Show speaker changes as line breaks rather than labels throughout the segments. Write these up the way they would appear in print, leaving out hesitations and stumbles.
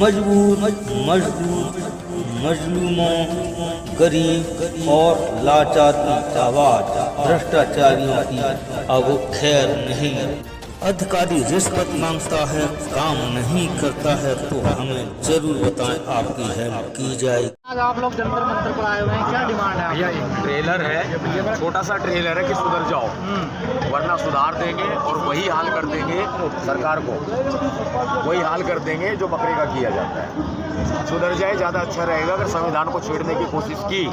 मजबूर, मजदूर, मजलूमों, गरीब और लाचार की आवाज भ्रष्टाचारियों की अब खैर नहीं। अधिकारी रिश्वत मांगता है, काम नहीं करता है तो हमें जरूर बताएं, आपकी हेल्प की जाएगी।
आज आप लोग जंतर मंतर पर आए हुए हैं, क्या डिमांड है?
भैया एक ट्रेलर है, छोटा सा ट्रेलर है कि सुधर जाओ, वरना सुधार देंगे और वही हाल कर देंगे सरकार को, वही हाल कर देंगे जो बकरे का किया जाता है। सुधर जाए ज़्यादा अच्छा रहेगा। अगर संविधान को छेड़ने की कोशिश की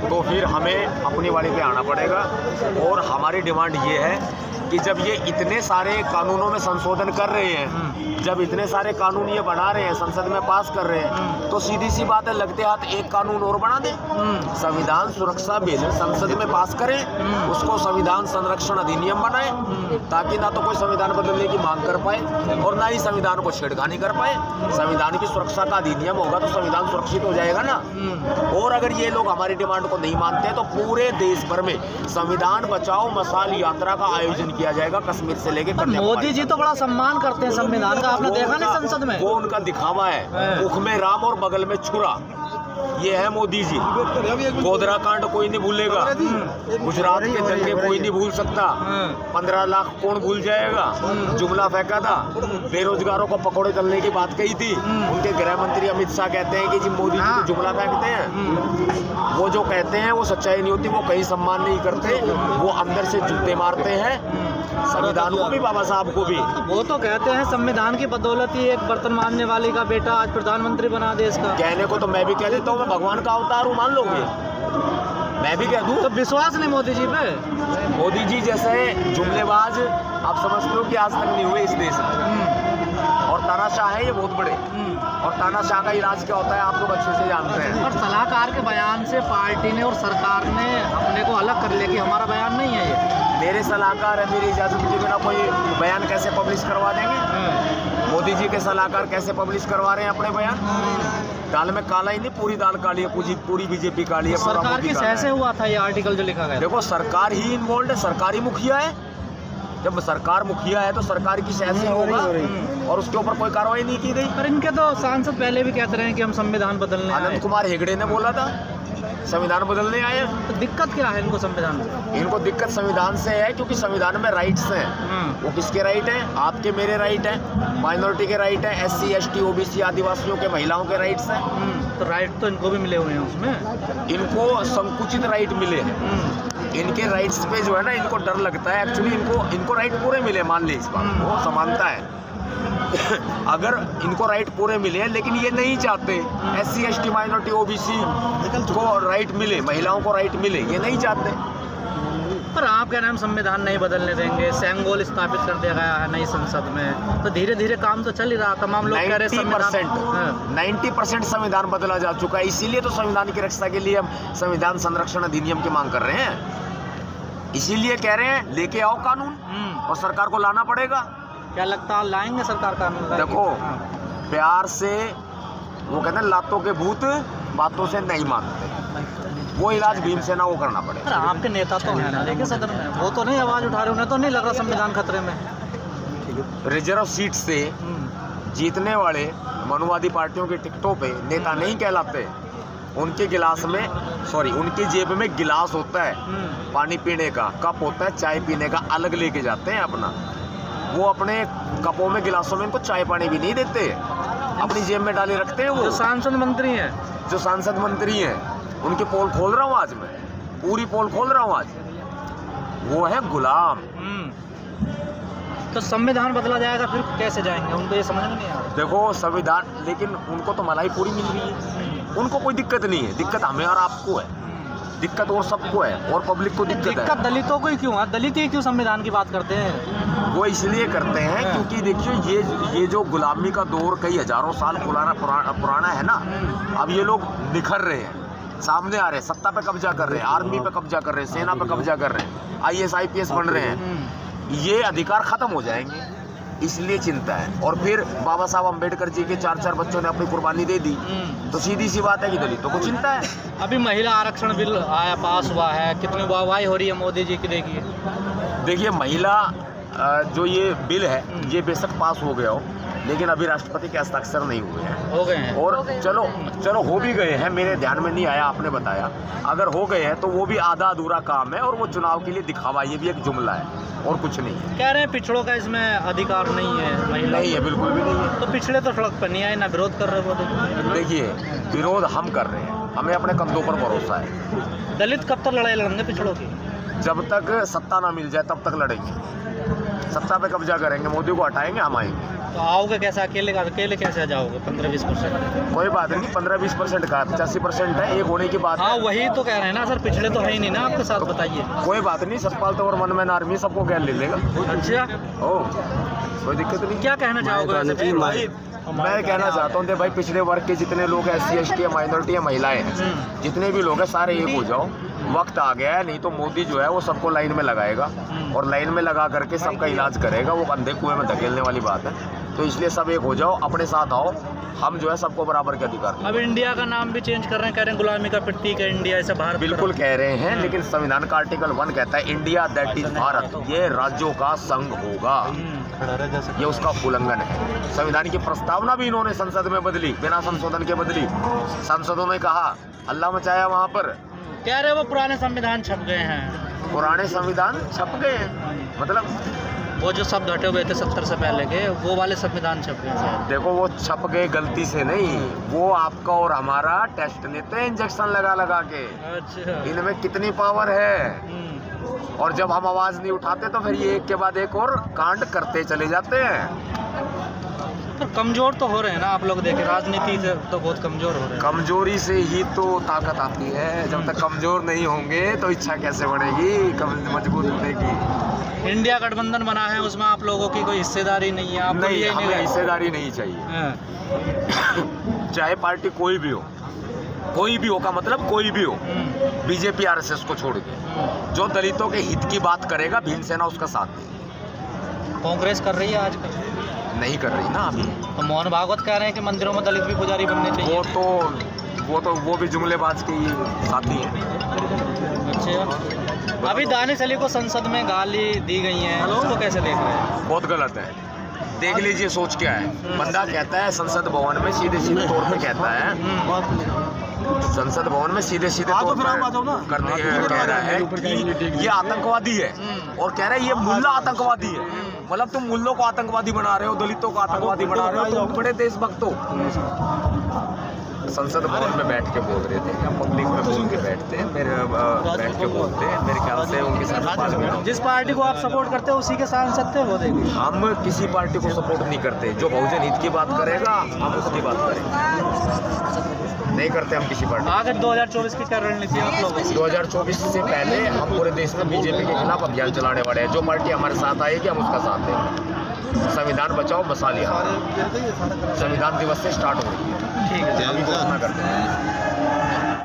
तो फिर हमें अपनी वाली पे आना पड़ेगा। और हमारी डिमांड ये है कि जब ये इतने सारे कानूनों में संशोधन कर रहे हैं, जब इतने सारे कानून ये बना रहे हैं, संसद में पास कर रहे हैं, तो सीधी सी बात है, लगते हाथ एक कानून और बना दें। संविधान सुरक्षा बिल संसद में पास करें, उसको संविधान संरक्षण अधिनियम बनाएं, ताकि ना तो कोई संविधान बदलने की मांग कर पाए और ना ही संविधान को छेड़खानी कर पाए। संविधान की सुरक्षा का अधिनियम होगा तो संविधान सुरक्षित हो जाएगा ना। और अगर ये लोग हमारी डिमांड को नहीं मानते तो पूरे देश भर में संविधान बचाओ मशाल यात्रा का आयोजन किया जाएगा, कश्मीर से लेके कन्याकुमारी।
मोदी जी तो बड़ा सम्मान करते हैं संविधान का, आपने देखा नहीं संसद में?
वो उनका दिखावा है, मुख में राम और बगल में छुरा, ये है मोदी जी। गोधरा कांड कोई नहीं भूलेगा, गुजरात के दंगे कोई नहीं भूल सकता, 15 लाख कौन भूल जाएगा, जुमला फेंका था, बेरोजगारों को पकौड़े तलने की बात कही थी। उनके गृह मंत्री अमित शाह कहते हैं कि जी मोदी जी को जुमला फेंकते हैं। वो जो कहते हैं वो सच्चाई नहीं होती, वो कहीं सम्मान नहीं करते, वो अंदर से जूते मारते हैं संविधान को भी, बाबा साहब को भी।
वो तो कहते हैं संविधान की बदौलत ही एक बर्तन मांजने वाले का बेटा आज प्रधानमंत्री बना देश का।
कहने को तो मैं भी कह देता हूँ, मैं भगवान का अवतार हूँ, मान लोगे? मैं भी कह दूँ
तो विश्वास नहीं मोदी जी पे?
मोदी जी जैसे जुमलेबाज आप समझते हो कि आज तक नहीं हुए इस देश में। और तानाशाह है ये बहुत बड़े, और तानाशाह का इलाज क्या होता है आप लोग अच्छे से जानते हैं।
और सलाहकार के बयान से पार्टी ने और सरकार ने अपने को अलग कर लिया कि हमारा बयान नहीं है ये।
मेरे सलाहकार है, मेरी इजाज़त के बिना कोई बयान कैसे पब्लिश करवा देंगे? मोदी जी के सलाहकार कैसे पब्लिश करवा रहे हैं अपने बयान? दाल में काला ही नहीं, पूरी दाल काली है, पूरी बीजेपी काली है।
सरकार की सह से हुआ था ये आर्टिकल जो लिखा गया?
देखो सरकार ही इन्वॉल्व है, सरकारी मुखिया है। जब सरकार मुखिया है तो सरकार की सह से होगा और उसके ऊपर कोई कार्रवाई नहीं की गई।
पर इनके तो सांसद पहले भी कहते रहे कि हम संविधान बदलने आए।
अनंत कुमार हेगड़े ने बोला था संविधान बदलने आए।
तो दिक्कत क्या है इनको संविधान से?
इनको दिक्कत संविधान से है क्योंकि संविधान में राइट्स हैं। वो किसके राइट हैं? आपके मेरे राइट हैं, माइनॉरिटी के राइट हैं, SC ST OBC आदिवासियों के, महिलाओं के राइट्स हैं।
तो राइट तो इनको भी मिले हुए हैं उसमें।
इनको संकुचित राइट मिले हैं। इनके राइट्स पे जो है ना, इनको डर लगता है। एक्चुअली इनको राइट पूरे मिले, मान ली इस बात को, समानता है। अगर इनको राइट पूरे मिले हैं, लेकिन ये नहीं चाहते SC ST माइनॉरिटी OBC को राइट मिले, महिलाओं को राइट मिले, ये नहीं चाहते।
पर आपका नाम संविधान नहीं बदलने देंगे, सेंगोल स्थापित कर दिया गया है नई संसद में, तो धीरे धीरे काम तो चल ही रहा। तमाम लोग कह रहे हैं
90% संविधान बदला जा चुका है। इसीलिए तो संविधान की रक्षा के लिए हम संविधान संरक्षण अधिनियम की मांग कर रहे हैं। इसीलिए कह रहे हैं लेके आओ कानून और सरकार को लाना पड़ेगा।
क्या लगता है लाएंगे सरकार कानून?
देखो प्यार से वो कहते हैं लातों के भूत बातों से नहीं मानते, वो इलाज भीमसेना को करना पड़ेगा।
आपके नेता तो हैं ना लेकिन सदन में, वो तो नहीं आवाज उठा रहे, उन्हें तो नहीं लग रहा संविधान खतरे में?
रिजर्व सीट से जीतने वाले मनुवादी पार्टियों की टिकटों पे नेता नहीं कहलाते। उनके गिलास में उनकी जेब में गिलास होता है, पानी पीने का कप होता है, चाय पीने का अलग लेके जाते हैं अपना। वो अपने कपों में गिलासों में इनको चाय पानी भी नहीं देते, अपनी जेब में डाले रखते हैं। वो
जो सांसद मंत्री हैं,
उनकी पोल खोल रहा हूँ आज मैं, पूरी पोल खोल रहा हूँ आज। वो है गुलाम।
तो संविधान बदला जाएगा फिर कैसे जाएंगे? उनको ये समझ में नहीं आ रहा।
देखो संविधान, लेकिन उनको तो मलाई पूरी मिल रही है, उनको कोई दिक्कत नहीं है। दिक्कत हमें और आपको है, दिक्कत और सबको है, और पब्लिक को दिक्कत है।
दलितों को ही क्यों है? दलित ही क्यों संविधान की बात करते हैं?
वो इसलिए करते हैं क्योंकि देखिए ये जो गुलामी का दौर कई हजारों साल पुराना है ना, अब ये लोग निखर रहे हैं, सामने आ रहे हैं, सत्ता पे कब्जा कर रहे हैं, आर्मी पे कब्जा कर रहे हैं, सेना पे कब्जा कर रहे हैं, IAS IPS बन रहे हैं। ये अधिकार खत्म हो जाएंगे, इसलिए चिंता है। और फिर बाबा साहब अम्बेडकर जी के 4 बच्चों ने अपनी कुर्बानी दे दी, तो सीधी सी बात है कि दलितों को चिंता है।
अभी महिला आरक्षण बिल आया, पास हुआ है, कितनी वाहवाही हो रही है मोदी जी की। देखिए
महिला जो ये बिल है ये बेशक पास हो गया हो, लेकिन अभी राष्ट्रपति के हस्ताक्षर नहीं हुए हैं।
हो गए हैं।
और चलो हो भी गए हैं, मेरे ध्यान में नहीं आया, आपने बताया। अगर हो गए हैं तो वो भी आधा अधूरा काम है और वो चुनाव के लिए दिखावा, ये भी एक जुमला है और कुछ नहीं है।
कह रहे हैं पिछड़ों का इसमें अधिकार नहीं है, महिला
नहीं है, बिल्कुल भी नहीं है।
तो पिछड़े तो सड़क पर नहीं आए ना, विरोध कर रहे हो। तो
देखिए, विरोध हम कर रहे हैं, हमें अपने कंधों पर भरोसा है।
दलित कब तक लड़ाई लड़ेंगे पिछड़ों की?
जब तक सत्ता ना मिल जाए तब तक लड़ेंगे। सत्ता पे कब्जा करेंगे, मोदी को हटाएंगे, हम आएंगे।
तो आओगे कैसे? अकेले कैसे जाओगे? 15-20%?
कोई बात नहीं, 15-20% का 85% है, एक होने की बात
हाँ
है।
वही तो कह रहे हैं ना सर, पिछड़े तो है ही नहीं ना आपके साथ, बताइए।
कोई बात नहीं, सतपाल तो और मन में आर्मी सबको क्या ले लेगा।
अच्छा,
ओ कोई दिक्कत नहीं।
क्या कहना चाहोगे वैसे?
मैं कहना चाहता हूँ भाई, पिछड़े वर्ग के जितने लोग हैं, SC ST है, माइनॉरिटी है, महिलाएं हैं, जितने भी लोग हैं सारे एक हो जाओ। वक्त आ गया है, नहीं तो मोदी जो है वो सबको लाइन में लगाएगा और लाइन में लगा करके सबका इलाज करेगा। वो अंधे कुएं में धकेलने वाली बात है। तो इसलिए सब एक हो जाओ, अपने साथ आओ, हम जो है सबको बराबर के अधिकार दें।
अब इंडिया का नाम भी चेंज कर रहे हैं, कह रहे हैं गुलामी का प्रतीक है इंडिया, ऐसे भारत।
बिल्कुल कह रहे हैं, लेकिन संविधान का आर्टिकल 1 कहता है इंडिया दैट इज भारत, ये राज्यों का संघ होगा। ये उसका उल्लंघन है। संविधान की प्रस्तावना भी इन्होंने संसद में बदली, बिना संशोधन के बदली। सांसदों ने कहा, हल्ला मचाया वहाँ पर।
कह रहे वो पुराने संविधान छप गए हैं।
पुराने संविधान छप गए हैं मतलब?
वो जो शब्द हटे हुए थे 70 से पहले के, वो वाले संविधान छप गए शायद।
देखो, वो छप गए गलती से नहीं, वो आपका और हमारा टेस्ट लेते हैं इंजेक्शन लगा लगा के।
अच्छा,
इनमें कितनी पावर है। और जब हम आवाज नहीं उठाते तो फिर ये एक के बाद एक और कांड करते चले जाते हैं।
पर कमजोर तो हो रहे हैं ना आप लोग, देखें राजनीति से तो बहुत कमजोर हो रहे हैं।
कमजोरी से ही तो ताकत आती है। जब तक कमजोर नहीं होंगे तो इच्छा कैसे बढ़ेगी, मजबूत बनेगी।
इंडिया गठबंधन बना है, उसमें आप लोगों की कोई हिस्सेदारी नहीं है? आप
नहीं, हमें हिस्सेदारी नहीं चाहिए। चाहे पार्टी कोई भी हो का मतलब कोई भी हो, बीजेपी RSS को छोड़ के जो दलितों के हित की बात करेगा, भीमसेना उसका साथ दे।
कांग्रेस कर रही है आजकल?
नहीं कर रही ना अभी।
तो मोहन भागवत कह रहे हैं कि मंदिरों में दलित भी पुजारी बनने चाहिए।
वो भी जुमलेबाज के ही साथी हैं।
अच्छा, अभी दानिश अली को संसद में गाली दी गई है, उसको कैसे देख रहे हैं?
बहुत गलत है। देख लीजिए सोच क्या है। बंदा कहता है संसद भवन में सीधे तौर पे कहता है, संसद भवन में सीधे तौर पर करने कह रहा है कि ये आतंकवादी है, और कह रहा है ये मुल्ला आतंकवादी है। मतलब तुम मुल्लों को आतंकवादी बना रहे हो, दलितों को आतंकवादी बना रहे हो, तुम बड़े देशभक्त हो। संसद भवन में बैठ के बोल रहे थे, या पब्लिक में बोल के बैठते हैं, बैठ के बोलते हैं। मेरे ख्याल से उनके साथ
जिस पार्टी को आप सपोर्ट करते हो उसी के सांसद थे वो। देखिए,
हम किसी पार्टी को सपोर्ट नहीं करते। जो बहुजन हित की बात करेगा हम उसकी बात करेंगे, नहीं करते हम किसी पार्टी।
आगे 2024 की क्या रणनीति है आप लोगों की?
2024 से पहले हम पूरे देश में बीजेपी के खिलाफ अभियान चलाने वाले हैं। जो पार्टी हमारे साथ आएगी हम उसका साथ देंगे। संविधान बचाओ बसा लिया, संविधान दिवस से स्टार्ट हो रही है।
ठीक है,
अभी घोषणा करते हैं।